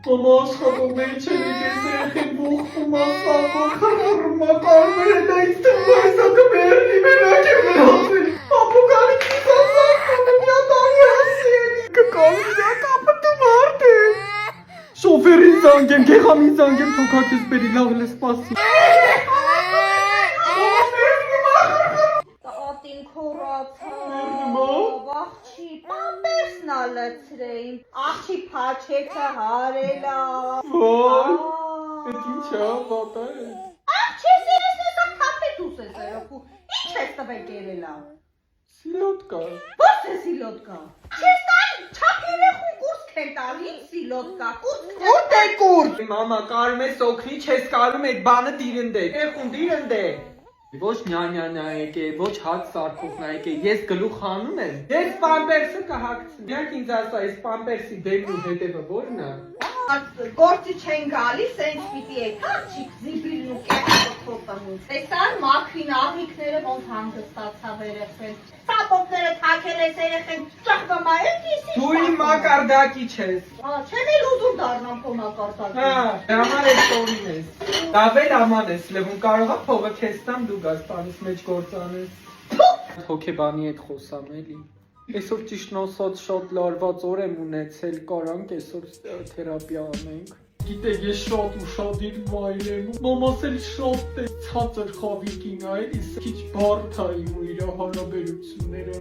Մամա աշխատում է չեն եկես երեխեն բուխում ասաղող խաղարում ակարմեր է դա ինձ թվում այս ակմերնի մենակ է մնացել ապոկալիպսիս ասաղում է տանի հասիելի կկալիրա կապտում արդ է շոֆերին զանգեմ, գեղամին զանգեմ թոքակես բերի լավ էլ է սպասի Տատին քորացավ, աղջի պամպերսն ալացրեին, աղջի փաչեքը հարելա Ոյ, էդ ինչ է վատար է Աղջես ես նեսա կապետ ուսես երախու, ինչ ես տվել կերելա Սիլոտկա Ո՞ս է սիլոտկա Չես տալի, չապ երեխուն կուրսք են տալի, սիլոտկա, Ո՞տ է կուրդ Մամա կարում ես օգնի, չես կարում այդ բանը դիրնդե Երեխուն դիրնդե Ոչ նյա եկե, ոչ հաց սարքողնա եկե, ես գլուխ հանում եմ Ես պամպերսը կհակցնի Միակ ինձ ասա, այս պամպերսի դեմն ու հետևը որն է Գործի չեն գալիս, սենց պիտի եք, աղջիկ զիբիլն ու կեղը խոտանուց Տեսան մաքրին աղիքները ոնց հանգստացավ երեխեն Սապոտները թակել ես երեխեն, ճախվամա էլ կիսի Դու իմ մակարդակի չես Չեն էլ ուզում դառնամ քո մակարդակի Հա, համար ես տորին ես Դավել աման ես, լևուն կարողա փողը քեզ տամ դու գաս տանիս մեջ գործանես Հոգեբանի հետ խոսամ էլի Այսօր ճիշտ նոսած շատ լարված օր եմ ունեցել, կարանք այսօր թերապիա անենք Գիտեք, ես շատ ուշադիր մայր եմ, մամաս էլ շատ ցածր խավիկին է, էլի քիչ բարդ է իմ ու իր հարաբերությունները